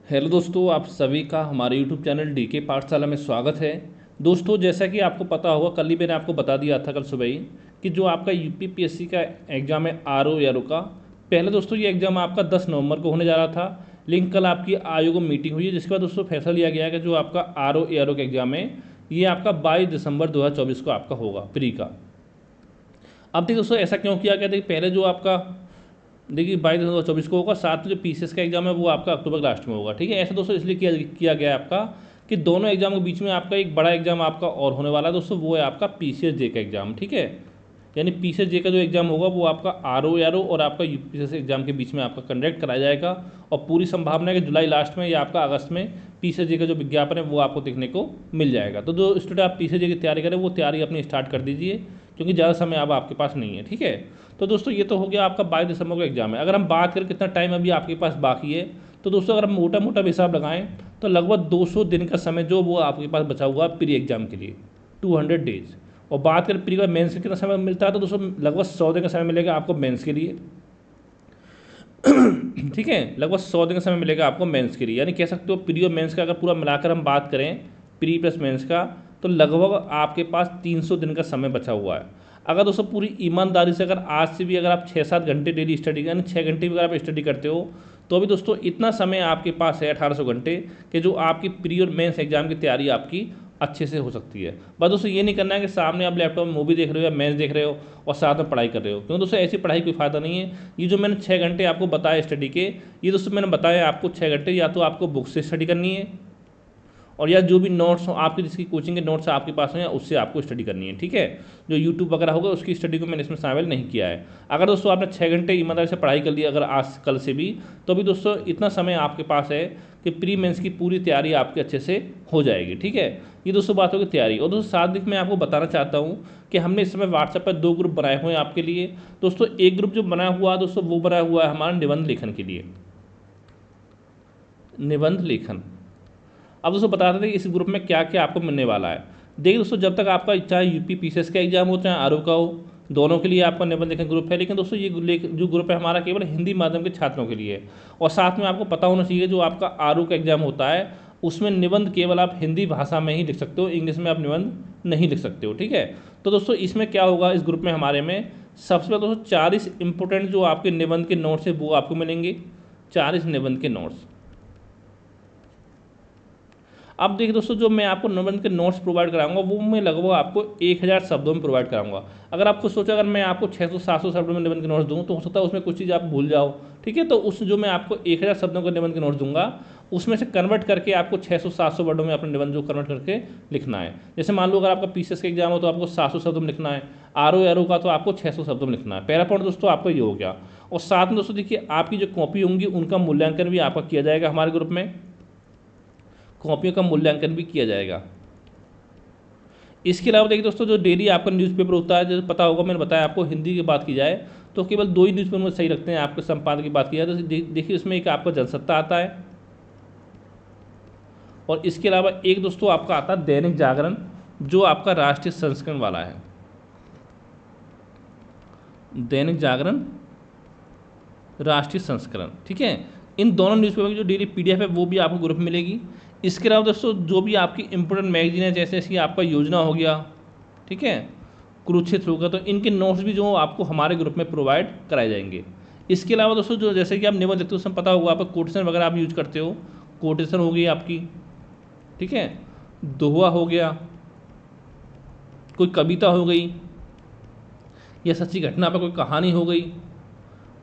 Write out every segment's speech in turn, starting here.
Hello दोस्तों, आप सभी का हमारे यूट्यूब चैनल डीके पाठशाला में स्वागत है। दोस्तों, जैसा कि आपको पता होगा, कल ही मैंने आपको बता दिया था कल सुबह ही कि जो आपका यूपीपीएससी का एग्ज़ाम है आरओ का, पहले दोस्तों ये एग्ज़ाम आपका 10 नवंबर को होने जा रहा था। लेकिन कल आपकी आयोग में मीटिंग हुई है, जिसके बाद दोस्तों फैसला लिया गया है कि जो आपका आरओ का एग्ज़ाम है ये आपका 22 दिसंबर 2024 को आपका होगा प्री का। अब देखिए दोस्तों, ऐसा क्यों किया गया? देखिए पहले जो आपका देखिए 22 दिसंबर 2024 को होगा, साथ में जो पीसीएस का एग्जाम है वो आपका अक्टूबर के लास्ट में होगा। ठीक है, ऐसा दोस्तों इसलिए किया गया है आपका कि दोनों एग्जाम के बीच में आपका एक बड़ा एग्जाम आपका और होने वाला है दोस्तों, वो है आपका पीसीएस जे का एग्जाम। ठीक है, यानी पीसीएस जे का जो एग्जाम होगा वो आपका आरओ और आपका यूपीएससी एग्जाम के बीच में आपका कंडक्ट कराया जाएगा। और पूरी संभावना है कि जुलाई लास्ट में या आपका अगस्त में पीसीएस जे का जो विज्ञापन है वो आपको देखने को मिल जाएगा। तो जो स्टूडेंट आप पीसीएस जे की तैयारी करें वो तैयारी अपनी स्टार्ट कर दीजिए, क्योंकि ज़्यादा समय अब आपके पास नहीं है। ठीक है, तो दोस्तों ये तो हो गया आपका 22 दिसंबर का एग्जाम है। अगर हम बात करें कितना टाइम अभी आपके पास बाकी है, तो दोस्तों अगर हम मोटा मोटा हिसाब लगाएं तो लगभग 200 दिन का समय जो वो आपके पास बचा हुआ है प्री एग्जाम के लिए, 200 डेज। और बात करें प्री का मेंस के कितना समय मिलता है, तो दोस्तों लगभग 100 दिन का समय मिलेगा आपको मेंस के लिए। ठीक है, लगभग 100 दिन का समय मिलेगा आपको मेंस के लिए। यानी कह सकते हो प्री और मेंस का अगर पूरा मिलाकर हम बात करें, प्री प्लस मेंस का, तो लगभग आपके पास 300 दिन का समय बचा हुआ है। अगर दोस्तों पूरी ईमानदारी से अगर आज से भी अगर आप 6-7 घंटे डेली स्टडी, यानी 6 घंटे भी अगर आप स्टडी करते हो, तो अभी दोस्तों इतना समय आपके पास है 1800 घंटे कि जो आपकी प्री और मेंस एग्जाम की तैयारी आपकी अच्छे से हो सकती है। बस दोस्तों ये नहीं करना है कि सामने आप लैपटॉप में मूवी देख रहे हो या मैच देख रहे हो और साथ में पढ़ाई कर रहे हो, क्योंकि दोस्तों ऐसी पढ़ाई कोई फ़ायदा नहीं है। ये जो मैंने 6 घंटे आपको बताया स्टडी के, ये दोस्तों मैंने बताया आपको 6 घंटे या तो आपको बुक से स्टडी करनी है, और या जो भी नोट्स हो आपकी, जिसकी कोचिंग के नोट्स आपके पास हैं उससे आपको स्टडी करनी है। ठीक है, जो यूट्यूब वगैरह होगा उसकी स्टडी को मैंने इसमें शामिल नहीं किया है। अगर दोस्तों आपने 6 घंटे ईमानदारी से पढ़ाई कर ली अगर आज कल से भी, तो अभी दोस्तों इतना समय आपके पास है कि प्री मेंस की पूरी तैयारी आपकी अच्छे से हो जाएगी। ठीक है, ये दोस्तों बात होगी तैयारी। और दोस्तों साथ में मैं आपको बताना चाहता हूँ कि हमने इस समय व्हाट्सएप पर 2 ग्रुप बनाए हुए हैं आपके लिए। दोस्तों एक ग्रुप जो बना हुआ है दोस्तों, वो बना हुआ है हमारा निबंध लेखन के लिए, निबंध लेखन। अब दोस्तों बताते थे कि इस ग्रुप में क्या क्या आपको मिलने वाला है। देखिए दोस्तों, जब तक आपका चाहे यूपी पीसीएस का एग्जाम हो चाहे आरओ का हो, दोनों के लिए आपका निबंध लेखन ग्रुप है। लेकिन दोस्तों ये जो ग्रुप है हमारा केवल हिंदी माध्यम के छात्रों के लिए है। और साथ में आपको पता होना चाहिए जो आपका आरओ का एग्जाम होता है उसमें निबंध केवल आप हिंदी भाषा में ही लिख सकते हो, इंग्लिश में आप निबंध नहीं लिख सकते हो। ठीक है, तो दोस्तों इसमें क्या होगा, इस ग्रुप में हमारे में सबसे पहले दोस्तों 40 इंपोर्टेंट जो आपके निबंध के नोट्स है वो आपको मिलेंगे, 40 निबंध के नोट्स। अब देखिए दोस्तों, जो मैं आपको निबंध के नोट्स प्रोवाइड कराऊंगा वो मैं लगभग आपको 1000 शब्दों में प्रोवाइड कराऊंगा। अगर आपको सोचा अगर मैं आपको 600-700 शब्दों में निबंध के नोट्स दूँ तो हो सकता है उसमें कुछ चीज़ आप भूल जाओ। ठीक है, तो उस जो मैं आपको 1000 शब्दों के निबंध के नोट्स दूंगा उसमें से कन्वर्ट करके आपको 600-700 वर्डों में अपने निबंध जो कन्वर्ट करके लिखना है। जैसे मान लो अगर आपका पीसीएस का एग्जाम हो तो आपको 700 शब्दों में लिखना है, आरओ का तो आपको 600 शब्दों में लिखना है। पहला पॉइंट दोस्तों आपका ये हो गया। और साथ में दोस्तों देखिए आपकी जो कॉपी होंगी उनका मूल्यांकन भी आपका किया जाएगा, हमारे ग्रुप में कॉपियों का मूल्यांकन भी किया जाएगा। इसके अलावा देखिए दोस्तों, जो डेली आपका न्यूज़पेपर होता है, जैसे पता होगा मैंने बताया आपको, हिंदी की बात की जाए तो केवल 2 ही न्यूज़पेपर में सही रखते हैं। आपके संपादक की बात की जाए तो देखिए इसमें एक आपका जनसत्ता आता है, और इसके अलावा एक दोस्तों आपका आता है दैनिक जागरण, जो आपका राष्ट्रीय संस्करण वाला है, दैनिक जागरण राष्ट्रीय संस्करण। ठीक है, इन दोनों न्यूज़पेपर की जो डेली पीडीएफ है वो भी आपको ग्रुप में मिलेगी। इसके अलावा दोस्तों जो भी आपकी इंपोर्टेंट मैगजीन है, जैसे कि आपका योजना हो गया, ठीक है, कुरुक्षेत्र होगा, तो इनके नोट्स भी जो आपको हमारे ग्रुप में प्रोवाइड कराए जाएंगे। इसके अलावा दोस्तों जो जैसे कि आप निबंध लिखते हो उसमें पता होगा आपका कोटेशन वगैरह आप यूज करते हो, कोटेशन हो गई आपकी, ठीक है, दोहा हो गया, कोई कविता हो गई, या सच्ची घटना पर कोई कहानी हो गई,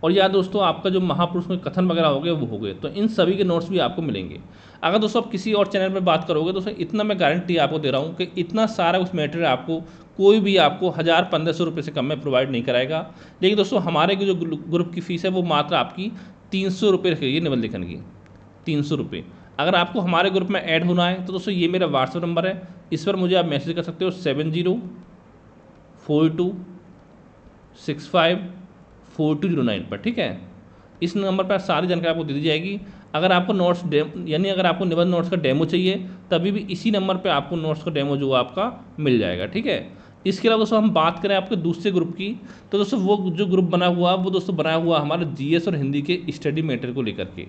और या दोस्तों आपका जो महापुरुष में कथन वगैरह हो गए वो हो गए, तो इन सभी के नोट्स भी आपको मिलेंगे। अगर दोस्तों आप किसी और चैनल पर बात करोगे दोस्तों, इतना मैं गारंटी आपको दे रहा हूँ कि इतना सारा उस मटेरियल आपको कोई भी आपको 1000-1500 रुपये से कम में प्रोवाइड नहीं कराएगा। लेकिन दोस्तों हमारे जो ग्रुप की फ़ीस है वो मात्र आपकी 300 रुपये रखेगी निबंध लेखन की, 300 रुपये। अगर आपको हमारे ग्रुप में ऐड होना है तो दोस्तों ये मेरा व्हाट्सएप नंबर है, इस पर मुझे आप मैसेज कर सकते हो 7042654209 पर। ठीक है, इस नंबर पर सारी जानकारी आपको दे दी जाएगी। अगर आपको नोट्स यानी अगर आपको निबंध नोट्स का डेमो चाहिए तभी भी इसी नंबर पे आपको नोट्स का डेमो जो आपका मिल जाएगा। ठीक है, इसके अलावा दोस्तों हम बात करें आपके दूसरे ग्रुप की, तो दोस्तों वो जो ग्रुप बना हुआ वो दोस्तों बनाया हुआ हमारा जीएस और हिंदी के स्टडी मैटर को लेकर के,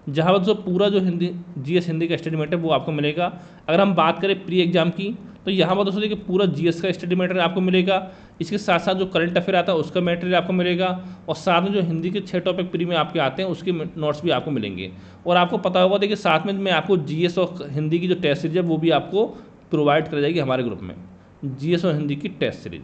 जहाँ पर दोस्तों पूरा जो हिंदी जीएस हिंदी का स्टडी मैटर वो आपको मिलेगा। अगर हम बात करें प्री एग्जाम की, तो यहाँ पर दोस्तों देखिए पूरा जीएस का स्टडी मैटर आपको मिलेगा। इसके साथ साथ जो करंट अफेयर आता है उसका मैटेरियल आपको मिलेगा, और साथ में जो हिंदी के 6 टॉपिक प्री में आपके आते हैं उसके नोट्स भी आपको मिलेंगे। और आपको पता होगा देखिए साथ में मैं आपको जीएस और हिंदी की जो टेस्ट सीरीज है वो भी आपको प्रोवाइड कर जाएगी हमारे ग्रुप में, जीएस और हिंदी की टेस्ट सीरीज।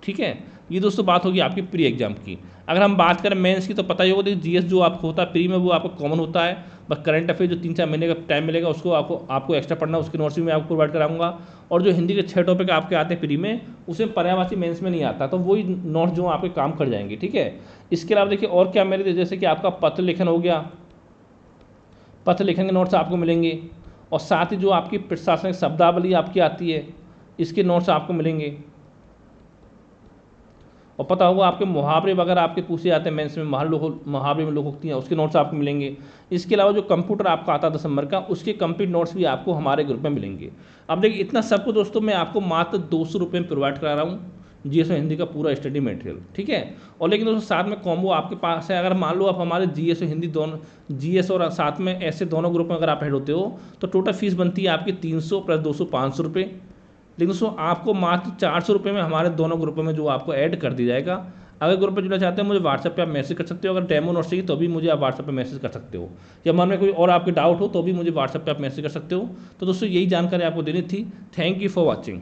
ठीक है, ये दोस्तों बात होगी आपकी प्री एग्जाम की। अगर हम बात करें मेंस की, तो पता ही होगा देखिए जीएस जो आपको होता है प्री में वो आपको कॉमन होता है, बस करंट अफेयर जो 3-4 महीने का टाइम मिलेगा उसको आपको एक्स्ट्रा पढ़ना, उसके नोट्स भी मैं आपको प्रोवाइड कराऊंगा। और जो हिंदी के 6 टॉपिक आपके आते हैं प्री में, उसमें पर्यायवाची मेंस में नहीं आता, तो वही नोट्स जो आपके काम कर जाएंगे। ठीक है, इसके अलावा देखिए और क्या मेरे, जैसे कि आपका पत्र लेखन हो गया, पत्र लेखन के नोट्स आपको मिलेंगे, और साथ ही जो आपकी प्रशासनिक शब्दावली आपकी आती है इसके नोट्स आपको मिलेंगे। और पता होगा आपके मुहावरे वगैरह आपके पूछे जाते हैं मेंस में, मुहावरे में लोकोक्ति हैं, उसके नोट्स आपको मिलेंगे। इसके अलावा जो कंप्यूटर आपका आता है दिसंबर का, उसके कंप्लीट नोट्स भी आपको हमारे ग्रुप में मिलेंगे। अब देखिए इतना सब कुछ दोस्तों मैं आपको मात्र 200 रुपये में प्रोवाइड करा रहा हूँ, जीएस और हिंदी का पूरा स्टडी मटेरियल। ठीक है, और लेकिन दोस्तों साथ में कॉम्बो आपके पास है। अगर मान लो आप हमारे जीएस और हिंदी दोनों, जीएस और साथ में ऐसे दोनों ग्रुप में अगर आप हेड होते हो, तो टोटल फीस बनती है आपकी 300 + 200 500 रुपये। लेकिन दोस्तों आपको मात्र 400 रुपये में हमारे दोनों ग्रुपों में जो आपको ऐड कर दिया जाएगा। अगर ग्रुप में जुड़ना चाहते हैं मुझे व्हाट्सएप पे आप मैसेज कर सकते हो, अगर डेमो नोट्स चाहिए तो भी मुझे आप व्हाट्सएप पे मैसेज कर सकते हो, या मन में कोई और आपके डाउट हो तो भी मुझे व्हाट्सएप पे आप मैसेज कर सकते हो। तो दोस्तों यही जानकारी आपको देनी थी। Thank you for watching.